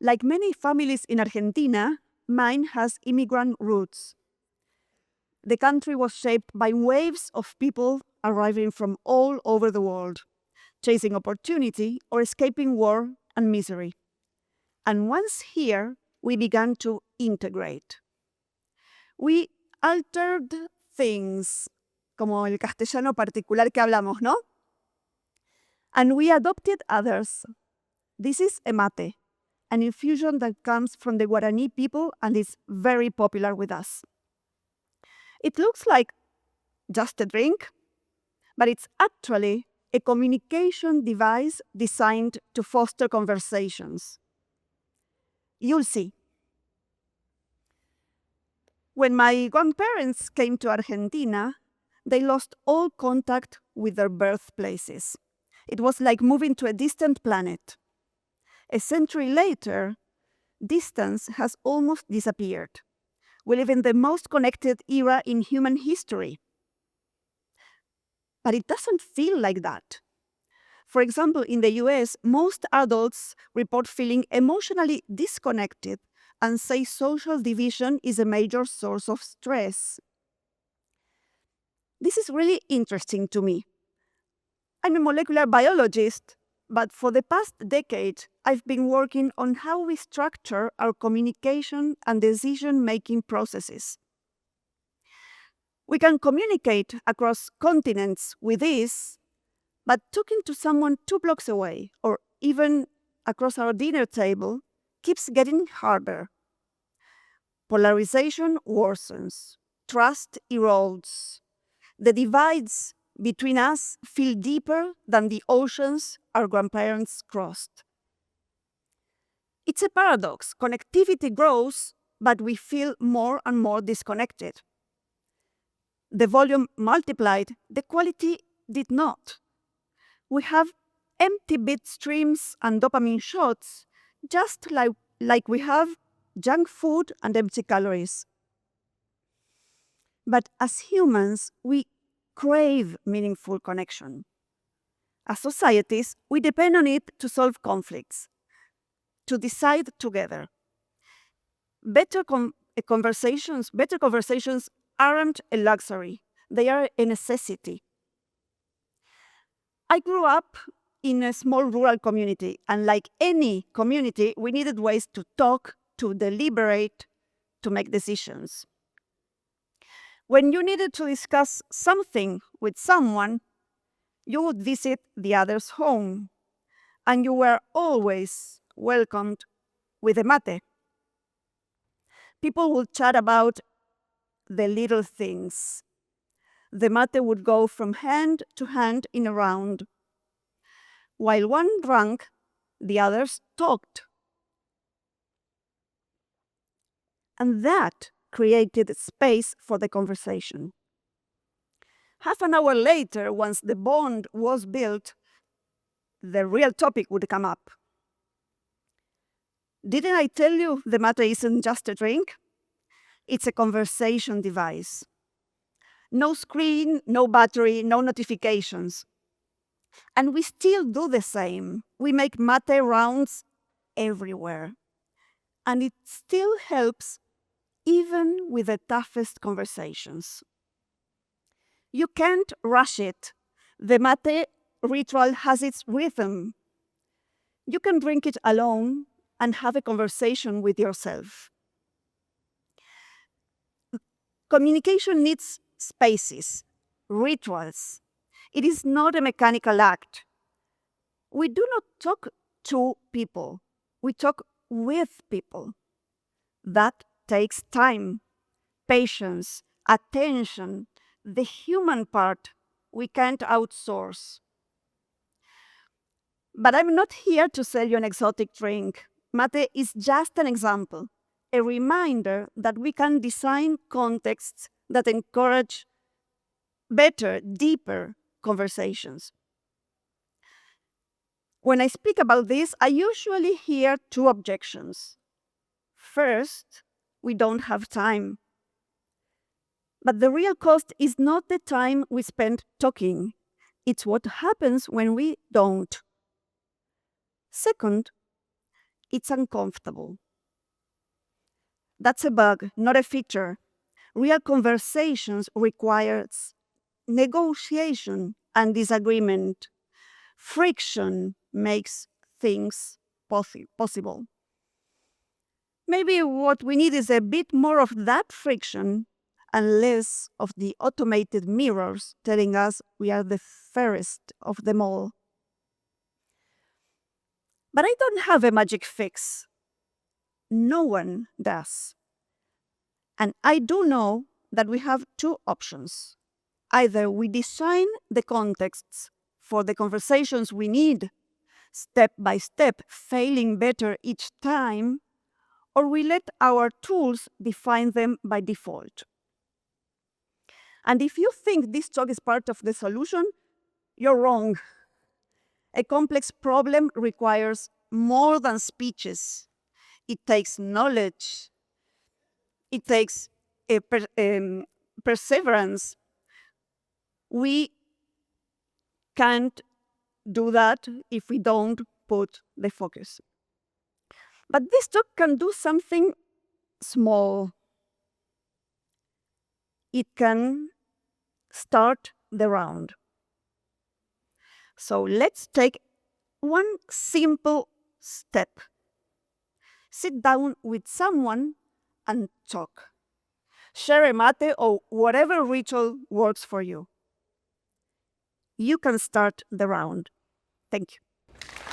Like many families in Argentina, mine has immigrant roots. The country was shaped by waves of people arriving from all over the world, chasing opportunity or escaping war and misery. And once here, we began to integrate. We altered things, como el castellano particular que hablamos, ¿no? And we adopted others. This is mate, an infusion that comes from the Guarani people and is very popular with us. It looks like just a drink, but it's actually a communication device designed to foster conversations. You'll see. When my grandparents came to Argentina, they lost all contact with their birthplaces. It was like moving to a distant planet. A century later, distance has almost disappeared. We live in the most connected era in human history. But it doesn't feel like that. For example, in the US, most adults report feeling emotionally disconnected and say social division is a major source of stress. This is really interesting to me. I'm a molecular biologist, but for the past decade, I've been working on how we structure our communication and decision-making processes. We can communicate across continents with ease, but talking to someone 2 blocks away or even across our dinner table keeps getting harder. Polarization worsens, trust erodes. The divides between us feel deeper than the oceans our grandparents crossed. It's a paradox. Connectivity grows, but we feel more and more disconnected. The volume multiplied, the quality did not. We have empty bit streams and dopamine shots, just like we have junk food and empty calories. But as humans, we crave meaningful connection. As societies, we depend on it to solve conflicts, to decide together. Better conversations aren't a luxury, they are a necessity. I grew up in a small rural community, and like any community, we needed ways to talk, to deliberate, to make decisions. When you needed to discuss something with someone, you would visit the other's home, and you were always welcomed with a mate. People would chat about the little things. The mate would go from hand to hand in a round. While one drank, the others talked. And that created space for the conversation. Half an hour later, once the bond was built, the real topic would come up. Didn't I tell you the mate isn't just a drink? It's a conversation device. No screen, no battery, no notifications. And we still do the same. We make mate rounds everywhere. And it still helps even with the toughest conversations. You can't rush it. The mate ritual has its rhythm. You can drink it alone and have a conversation with yourself. Communication needs spaces, rituals. It is not a mechanical act. We do not talk to people. We talk with people. That takes time, patience, attention, the human part we can't outsource. But I'm not here to sell you an exotic drink. Mate is just an example, a reminder that we can design contexts that encourage better, deeper conversations. When I speak about this, I usually hear 2 objections. First, we don't have time. But the real cost is not the time we spend talking. It's what happens when we don't. Second, It's uncomfortable. That's a bug, not a feature. Real conversations requires negotiation and disagreement. Friction makes things possible. Maybe what we need is a bit more of that friction and less of the automated mirrors telling us we are the fairest of them all. But I don't have a magic fix. No one does. And I do know that we have two options. Either we design the contexts for the conversations we need, step by step, failing better each time, or we let our tools define them by default. And if you think this talk is part of the solution, you're wrong. A complex problem requires more than speeches. It takes knowledge. It takes perseverance. We can't do that if we don't put the focus. But this talk can do something small. It can start the round. So let's take one simple step. Sit down with someone and talk. Share a mate or whatever ritual works for you. You can start the round. Thank you.